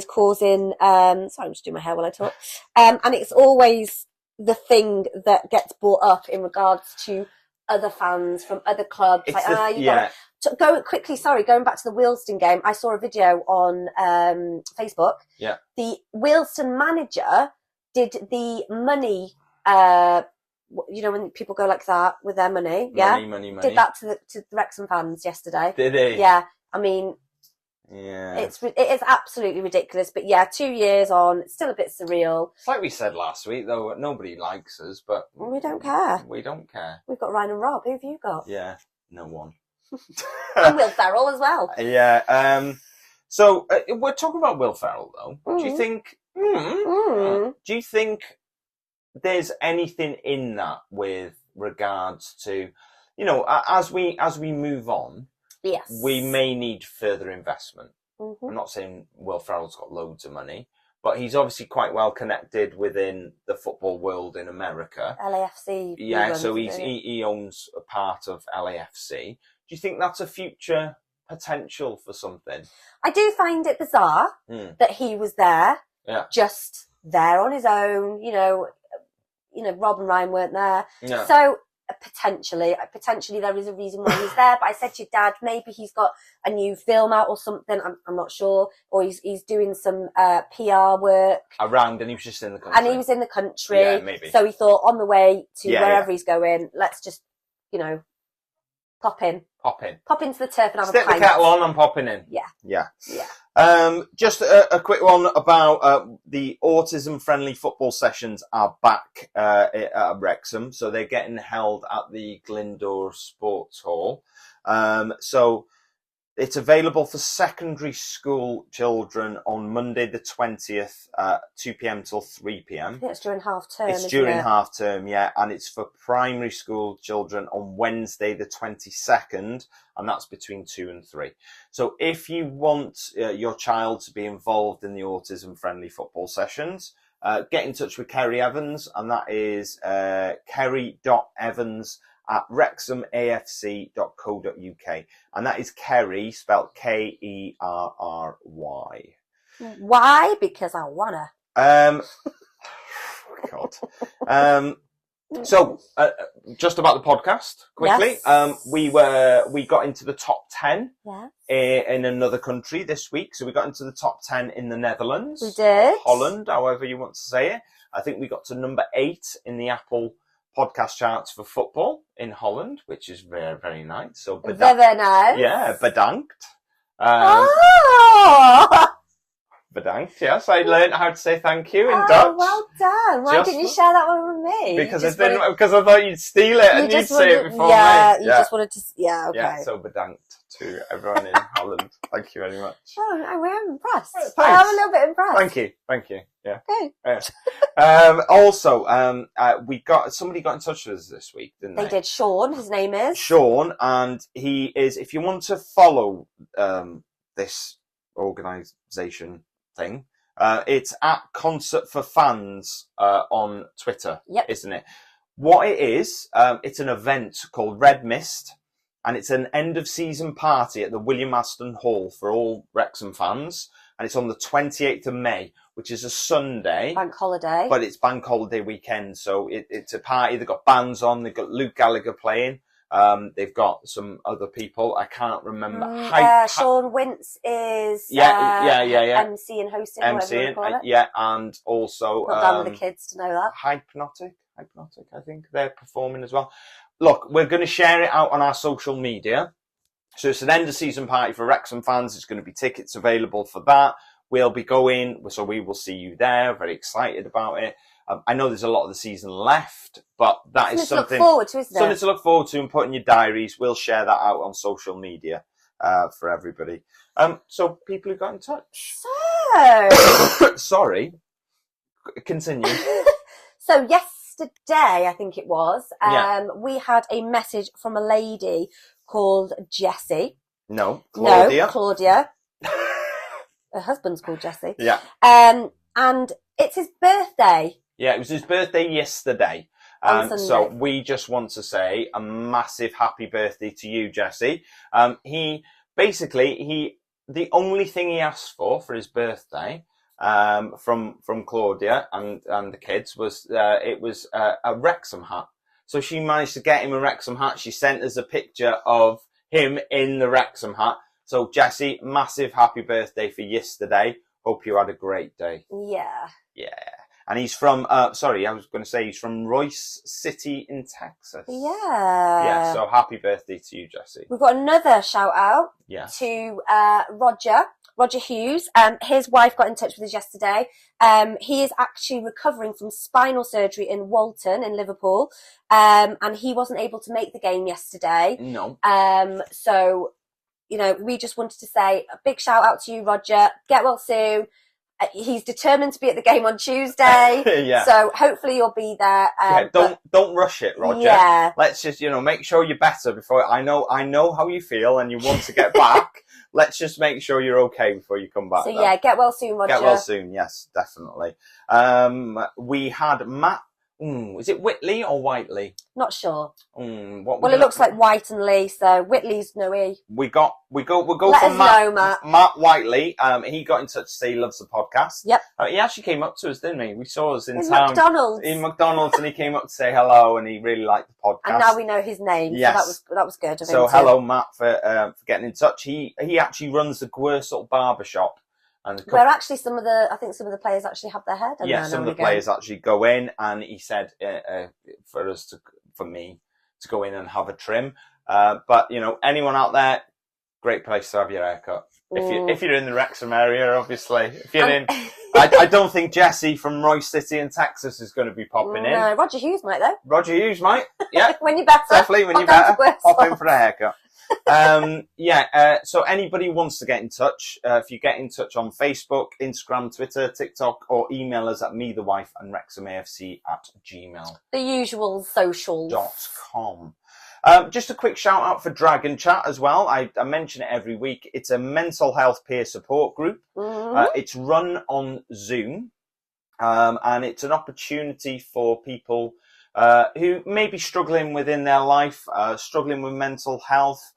causing. Sorry, I'm just doing my hair while I talk. And it's always the thing that gets brought up in regards to other fans from other clubs. It's going back to the Wealdstone game, I saw a video on Facebook. Yeah. The Wealdstone manager did the money, you know, when people go like that with their money. Money. Did that to the Wrexham fans yesterday. Did he? Yeah. I mean, yeah, it is absolutely ridiculous. But yeah, 2 years on, it's still a bit surreal. It's like we said last week, though, nobody likes us, but we don't care. We don't care. We've got Ryan and Rob. Who have you got? Yeah, no one. And Will Ferrell as well. Yeah. So we're talking about Will Ferrell, though. Do you think? Do you think there's anything in that with regards to, you know, as we move on? Yes. We may need further investment. I'm not saying Will Ferrell's got loads of money, but he's obviously quite well connected within the football world in America. LAFC. Yeah, so he owns a part of LAFC. Do you think that's a future potential for something? I do find it bizarre that he was there, just there on his own. You know, Rob and Ryan weren't there. Yeah. So potentially there is a reason why he's there. But I said to your dad, maybe he's got a new film out or something. I'm not sure. Or he's doing some PR work around, and he was just in the country. And he was in the country. Yeah, maybe. So he thought on the way to wherever he's going, let's just, you know, pop into the turf and have a pint. Stick the kettle on and popping in. Yeah. Just a quick one about the autism-friendly football sessions are back at Wrexham. So they're getting held at the Glyndŵr Sports Hall. So it's available for secondary school children on Monday the 20th, 2 p.m. till 3 p.m. I think it's during half term. It's during half term, yeah. And it's for primary school children on Wednesday the 22nd, and that's between 2 and 3. So if you want your child to be involved in the autism-friendly football sessions, get in touch with Kerry Evans, and that is kerry.evans at wrexhamafc.co.uk. And that is Kerry, spelled Kerry. Why? Because I wanna. God. So, just about the podcast, quickly. Yes. We got into the top 10 in another country this week. So we got into the top 10 in the Netherlands. We did. Holland, however you want to say it. I think we got to number 8 in the Apple podcast charts for football in Holland, which is very, very nice. So very nice. Yeah, bedankt. Bedankt, yes. I learned how to say thank you in Dutch. Well done. Why didn't you share that one with me? Because I thought you'd steal it and you'd say it before me. You just wanted to, okay. Yeah, so bedankt to everyone in Holland. Thank you very much. Oh, I'm impressed. Thanks. I'm a little bit impressed. Thank you. Yeah. Okay. Also, somebody got in touch with us this week, didn't they? They did. Sean, his name is. Sean, and he is, if you want to follow this organisation thing, it's at Concert for Fans on Twitter, isn't it? What it is, it's an event called Red Mist, and it's an end-of-season party at the William Aston Hall for all Wrexham fans, and it's on the 28th of May, which is a Sunday. Bank holiday. But it's bank holiday weekend, so it's a party. They've got bands on, they've got Luke Gallagher playing, They've got some other people. I can't remember. Sean Wince is MC and hosting, whatever you call it. Yeah, and also not down with the kids to know that. Hypnotic, I think they're performing as well. Look, we're going to share it out on our social media. So it's an end of season party for Wrexham fans. There's going to be tickets available for that. We'll be going, so we will see you there. Very excited about it. I know there's a lot of the season left, but that is something to look forward to, isn't it? Something to look forward to and put in your diaries. We'll share that out on social media for everybody. So people who got in touch. So sorry, continue. So yesterday, I think it was, we had a message from a lady called Jessie. No, Claudia. No, Claudia. Her husband's called Jessie. Yeah. And it's his birthday. Yeah, it was his birthday yesterday. So we just want to say a massive happy birthday to you, Jesse. The only thing he asked for his birthday, from Claudia and the kids was, a Wrexham hat. So she managed to get him a Wrexham hat. She sent us a picture of him in the Wrexham hat. So Jesse, massive happy birthday for yesterday. Hope you had a great day. Yeah. Yeah. And he's from, he's from Royce City in Texas. Yeah. Yeah, so happy birthday to you, Jesse. We've got another shout out to Roger Hughes. His wife got in touch with us yesterday. He is actually recovering from spinal surgery in Walton in Liverpool. And he wasn't able to make the game yesterday. No. So, we just wanted to say a big shout out to you, Roger. Get well soon. He's determined to be at the game on Tuesday. Yeah. So hopefully you'll be there. Don't rush it, Roger. Yeah. Let's just, make sure you're better before, I know how you feel and you want to get back. Let's just make sure you're okay before you come back. So yeah, get well soon, Roger. Get well soon, yes, definitely. We had Matt. Is it Whitley or Whiteley? Not sure. Well, it looks like White and Lee, so Whitley's no E. We'll go Let for us know, Matt. Matt Whiteley. He got in touch to say he loves the podcast. Yep. He actually came up to us, didn't he? We saw us in town. In McDonald's, and he came up to say hello, and he really liked the podcast. And now we know his name. Yes. So that was good. So hello, Matt, for getting in touch. He actually runs the Gwersel Barbershop. Where actually I think some of the players actually have their hair done. Yeah, some of the players actually go in, and he said for me to go in and have a trim. But anyone out there, great place to have your haircut. If you're in the Wrexham area, obviously. If you're in, I don't think Jesse from Royce City in Texas is going to be popping in. No, Roger Hughes might though. Roger Hughes might. Yeah. When you're better. Definitely when you're better. Pop in for a haircut. So anybody wants to get in touch, if you get in touch on Facebook, Instagram, Twitter, TikTok, or email us at methewife@wrexhamafc@gmail.com. The usual socials. Just a quick shout out for Dragon Chat as well. I mention it every week. It's a mental health peer support group. Mm-hmm. It's run on Zoom, and it's an opportunity for people who may be struggling within their life, struggling with mental health,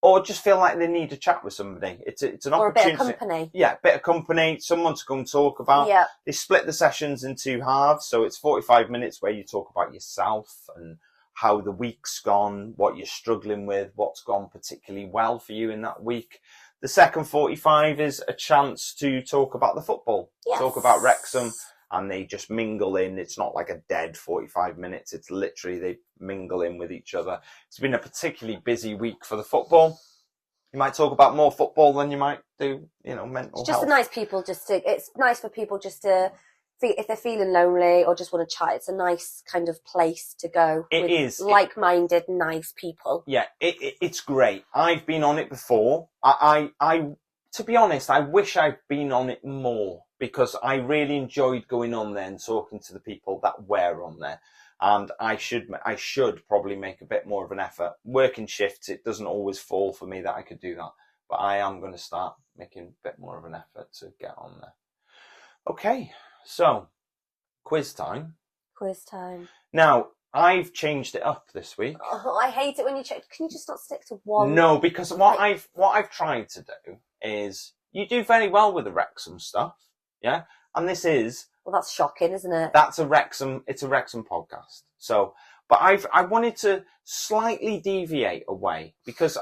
or just feel like they need to chat with somebody. It's an opportunity. Or a bit of company. Yeah, a bit of company, someone to come talk about. Yeah. They split the sessions in 2 halves, so it's 45 minutes where you talk about yourself and how the week's gone, what you're struggling with, what's gone particularly well for you in that week. The second 45 is a chance to talk about the football, talk about Wrexham, and they just mingle in. It's not like a dead 45 minutes. It's literally they mingle in with each other. It's been a particularly busy week for the football. You might talk about more football than you might do, mental health. It's just it's nice for people just to, if they're feeling lonely or just want to chat, it's a nice kind of place to go. It is. Like-minded, nice people. Yeah, it's great. I've been on it before. I to be honest, I wish I'd been on it more, because I really enjoyed going on there and talking to the people that were on there. And I should probably make a bit more of an effort. Working shifts, it doesn't always fall for me that I could do that. But I am going to start making a bit more of an effort to get on there. Okay, so quiz time. Now, I've changed it up this week. Oh, I hate it when you check. Can you just not stick to one? No, because what I've tried to do is, you do very well with the Wrexham stuff, yeah? And this is... Well, that's shocking, isn't it? It's a Wrexham podcast. So But I wanted to slightly deviate away because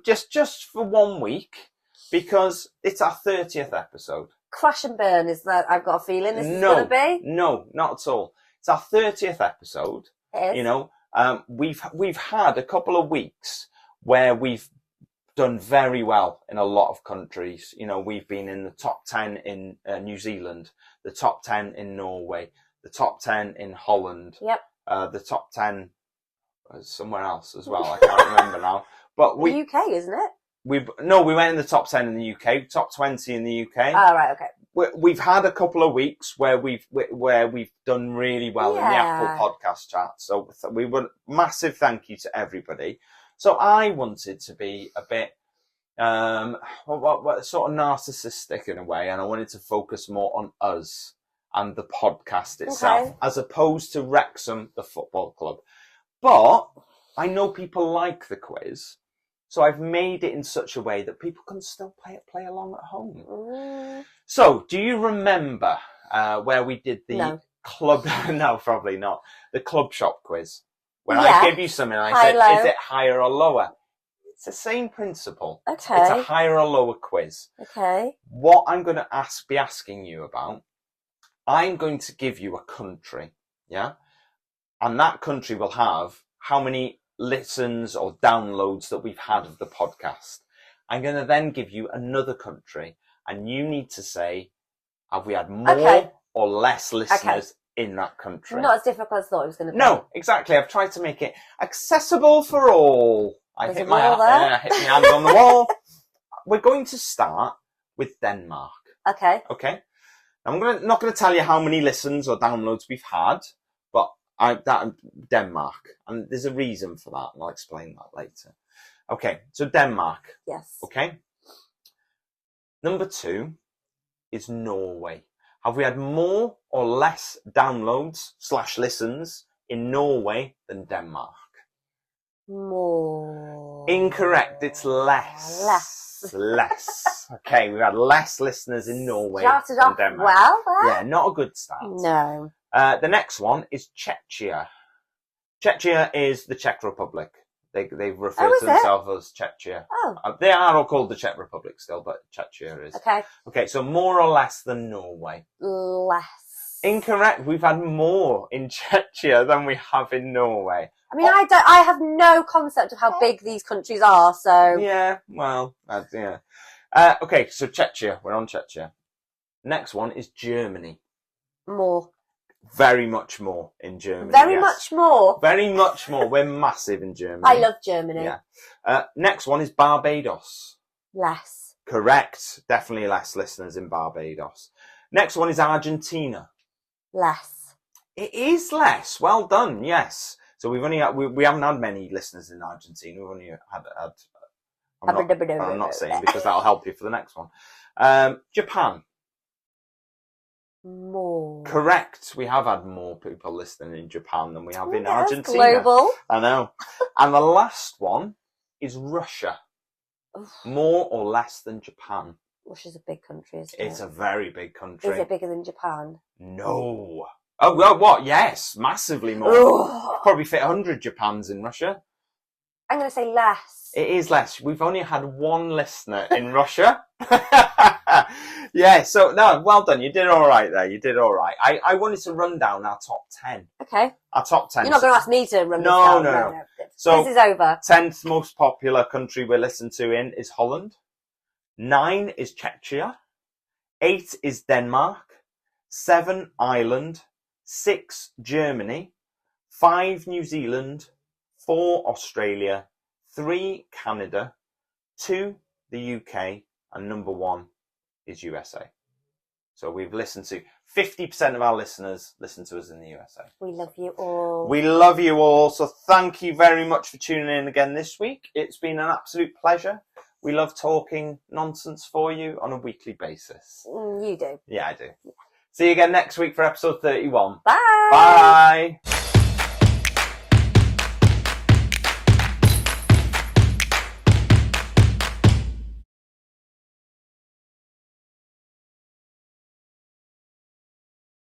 just for 1 week, because it's our 30th episode. Crash and burn, is that? I've got a feeling this is going to be. No, not at all. It's our 30th episode. It is. You know, we've had a couple of weeks where we've done very well in a lot of countries. You know, we've been in the top 10 in New Zealand, the top 10 in Norway, the top 10 in Holland. Yep. The top 10 somewhere else as well. I can't remember now. But the UK, isn't it? We went in the top 10 in the UK, top 20 in the UK. Oh, right, okay. We've had a couple of weeks where we've done really well in the Apple podcast chart. So we would massive thank you to everybody. So I wanted to be a bit sort of narcissistic in a way, and I wanted to focus more on us and the podcast itself, as opposed to Wrexham, the football club. But I know people like the quiz, so I've made it in such a way that people can still play along at home. So, do you remember where we did the club? No, probably not. The club shop quiz. When I gave you something, I said, "Is it higher or lower?" It's the same principle. Okay. It's a higher or lower quiz. Okay. What I'm going to be asking you about, I'm going to give you a country, yeah? And that country will have how many listens or downloads that we've had of the podcast. I'm going to then give you another country, and you need to say, have we had more or less listeners in that country? Not as difficult as I thought it was going to be. No, exactly. I've tried to make it accessible for all. I hit my hands on the wall. We're going to start with Denmark. Okay. Okay. I'm not going to tell you how many listens or downloads we've had, but Denmark, and there's a reason for that, and I'll explain that later. Okay, so Denmark. Yes. Okay. Number 2 is Norway. Have we had more or less downloads / listens in Norway than Denmark? More. Incorrect. It's less. Less. Okay, we've had less listeners in Norway Started than off Denmark. well there. Yeah, not a good start. No. The next one is Czechia. Czechia is the Czech Republic. They refer to themselves as Czechia. Oh. They are all called the Czech Republic still, but Czechia is. Okay. Okay, so more or less than Norway. Less. Incorrect. We've had more in Czechia than we have in Norway. I mean, I have no concept of how big these countries are, so... Yeah, well, yeah. Okay, so Czechia. We're on Czechia. Next one is Germany. More. Very much more in Germany. Very much more? Very much more. We're massive in Germany. I love Germany. Yeah. Next one is Barbados. Less. Correct. Definitely less listeners in Barbados. Next one is Argentina. Less. It is less. Well done. Yes. So we've only we haven't had many listeners in Argentina. We've only had I'm not saying because that'll help you for the next one. Japan. More. Correct. We have had more people listening in Japan than we have in Argentina. Global. I know. And the last one is Russia. More or less than Japan. Russia's a big country, isn't it? It's a very big country. Is it bigger than Japan? No. Oh, well, what? Yes, massively more. Probably fit 100 Japans in Russia. I'm going to say less. It is less. We've only had one listener in Russia. Yeah, so, no, well done. You did all right there. You did all right. I wanted to run down our top 10. Okay. Our top 10. You're not going to ask me to run this down. No. So, this is over. 10th most popular country we're listened to in is Holland. 9 is Czechia. 8 is Denmark. 7, Ireland. 6, Germany. 5, New Zealand. 4, Australia. 3, Canada. 2, the UK. And number 1 is USA. So we've listened to 50% of our listeners listen to us in the USA. We love you all. We love you all. So thank you very much for tuning in again this week. It's been an absolute pleasure. We love talking nonsense for you on a weekly basis. You do. Yeah, I do. See you again next week for episode 31. Bye. Bye.